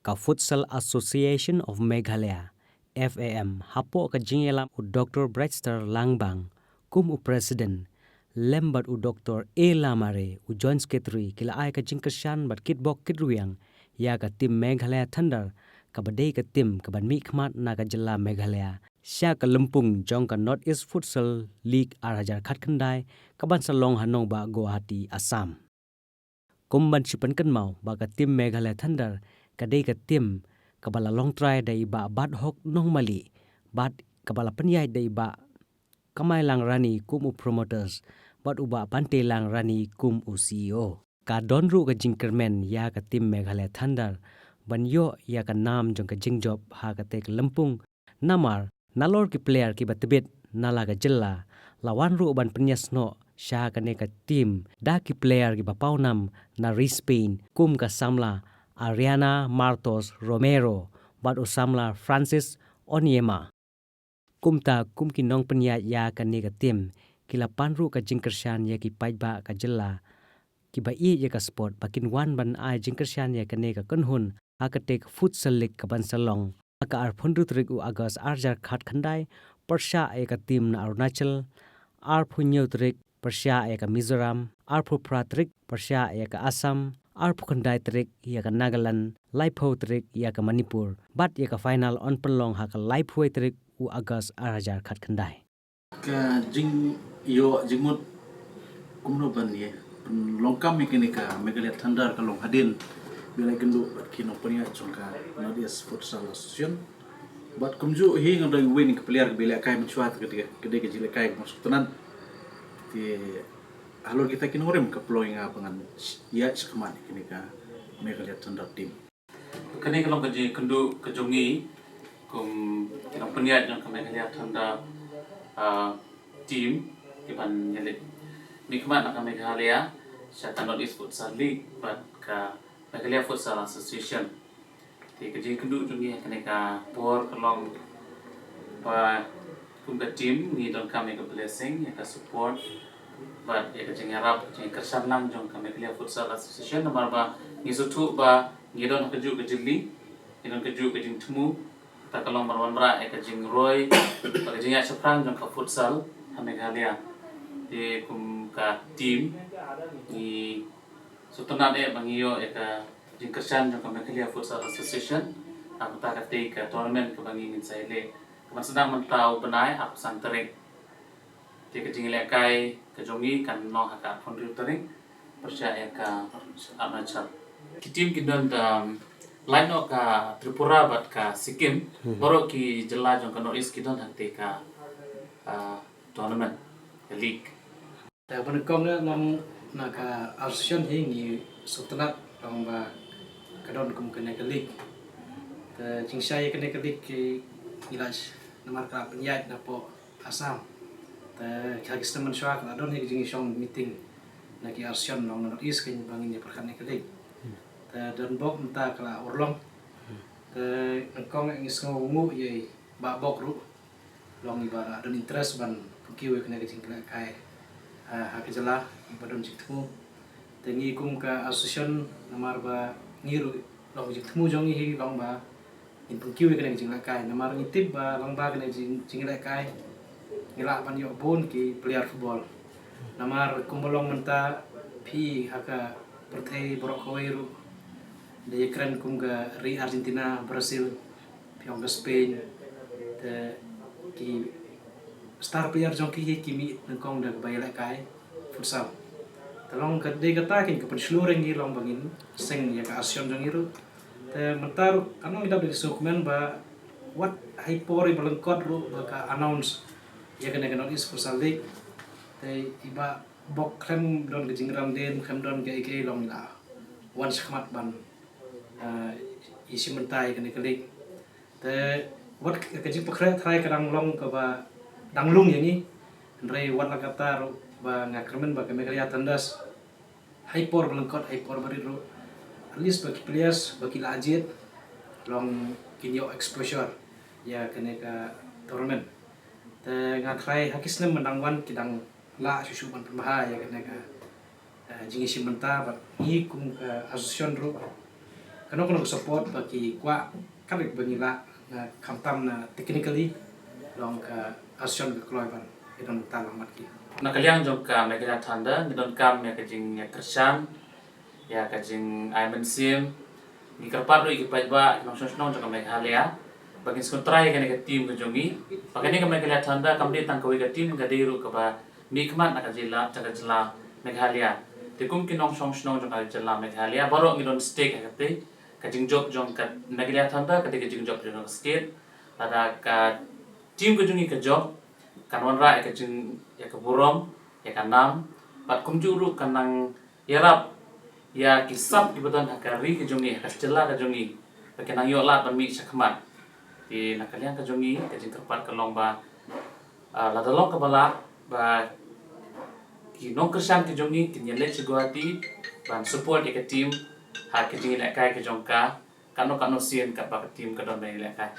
ka Futsal Association of Meghalaya FAM hapo ka jingelam u Dr. Brightstar Langbang kum u president lembat u Dr. A Lamare u Joint Secretary kila ai ka jingkershan bat kitbok kidruyang ya ka tim Meghalaya Thunder ka badai ka tim ka ban mi khmat na ka jilla Meghalaya sya ka lempung jong ka North East Futsal League arajar khat khandai ka ban salong hanong ba Guwahati Assam kumban chipan kan mau ba ka tim Meghalaya Thunder ka dei ka tim ka bala long try dai ba bat hok nong mali bat ka bala penyai dai ba kamai lang rani kum u promoters bat uba pante lang rani kum u CEO ka donru ka jingkermen ya ka tim Meghalaya Thunder ban yo ya ka nam jong ka jingjob ha ka tek lempung namar nalor ki player ki batbet nala ka jilla lawan ru ban penyas no sha ka ne ka tim da ki player ki bapau nam na Spain kum ka samla Ariana Martos Romero bat usamla Francis Onyema kumta kum ki nong penya ya ka ne ka tim kila panru ka jingkershan ya ki paiba ka jilla ki ba i ya ka sport bakin wan ban ai jingkershan ya ka ne ka kunhun akatek futsal league ka ban salong aka ar phundu trik u agas arjar khat khandai persha e ka tim na Arunachal ar phunyo trik persha e ka Mizoram ar phu pratrik persha e ka Assam ar phu khandai trik ya ka Nagaland laipho trik ya ka Manipur bat ya ka final on pelong ha ka laipho trik u agas arjar khat khandai ka jing yo jingmut kumno ban ye longkam mekanika Meghalaya Thunder ka long hadin bila kendu bat kino pania chongka North East Futsal Association bat kumju hi ngadai win ke player bila kai mencuat ke jile kai masuk tenan ti halor kita kino rem ke ploing pangan ya sekman kini ka Meghalaya Thunder team kani kalau kerja kendu kejongi kum kino pania jong ke Meghalaya Thunder team kiban nyelit nikmat nak Meghalaya syatan North East Futsal League bat ka Meghalaya Futsal Association thì cái gì cũng đủ cho nghe cái này por kelong và cũng cái team ni don kami cái blessing ya cái support và ya cái jenga rap jenga kersan nam jong kami Meghalaya Futsal Association nomor ba ni sutu ba ni don keju ke jili ni don keju ke jing temu ta kelong marwan ra ya cái jing roy và cái jenga seprang jong ka futsal Meghalaya thì cũng ka team ni sutunan bangiyo ya cái jingkersan jong Meghalaya Futsal Association aku tak kata ke tournament ke bangin saya le keman sedang mentau benai aku santering dia ke jingile kai ke jongi kan no haka fondu tering percaya ka Arunachal tim kidon line no ka Tripura bat ka Sikkim baru ki jela jong ka North East kidon hante ka tournament league ta ban kong long na ka association hi ni sutanat long ba kadon kum kena kalik ta jingsai kena kalik ki ilas namar ka penyat na po Assam ta kagis teman syua ka don hi jing shong meeting na ki association long North East kin bangin ni perkan kalik ta don bok mta kala orlong ta kong ngis ngomu ye ba bok ru long ibara don interest ban kiwe kena jing kala kai hakijala badon jiktu tengi kum ka association namar ba ngiru long jing temu jong hi long ba in pungkiu kena jing lakai namar ngitip ba long ba kena jing lakai ngila pan yo bon ki player football namar kumbolong menta pi haka perthai borok hoiru de kren kum ga ri Argentina Brazil piong ga Spain te ki star player jong ki kimi nengkong da bayar lakai futsal talong ka de kata kin ka penseluruh ni long bangin seng ya ka asion jong iru te mentar kanong ida dari dokumen ba what hypori balengkot ru ba ka announce ya kena North East Futsal League te iba bok krem don ke jingram den krem don ke ike long la wan skmat ban isi mentai kena kelik te wat ke jing pakre trai kadang long ka ba danglung yang ni ndrei wat la kata ru ba ngakermen ba ke Meghalaya Tandas hypor belengkot hypor bariru at least bagi players bagi lajit long kinyo exposure ya kene ka tournament te ngakrai hakisne menangwan kidang la susuban permaha ya kene ka jingi simenta ba ni kum ka association ru kanong support bagi kwa karik bangila na kamtam na technically long ka asyon ka kloiban idon talamat ki Nakaliang jong ka Meghalaya Thanda nidon kam ya kajing ya Kersan ya kajing Ayman Sim ni kerpat ro ikipai ba nong song jong ka Meghalaya bagin skontrai ka tim ka jongi pakani ka Meghalaya Thanda kam di tang kawi ka tim ka diru ka ba mikmat na ka jila Meghalaya tikum kinong song jong ka jila Meghalaya baro ngidon stake ka te kajing job jong ka Meghalaya Thanda ka kajing job jong state ada ka tim ka jongi ka job kanwan ra ka jing ya ka burom ya ka nam pat kum juru kanang yarap ya kisap ibadan hakari ka jongi ka jela ka jongi pakenang yo la ban mi sakmat di nakaliang ka jongi ka jing kerpat ka lomba la dalong ka bala ba ki nong kersan ka jongi kinyele chiguati ban support ka team ha ka jing la kai ka jongka kano sien ka ba ka team ka don mai la kai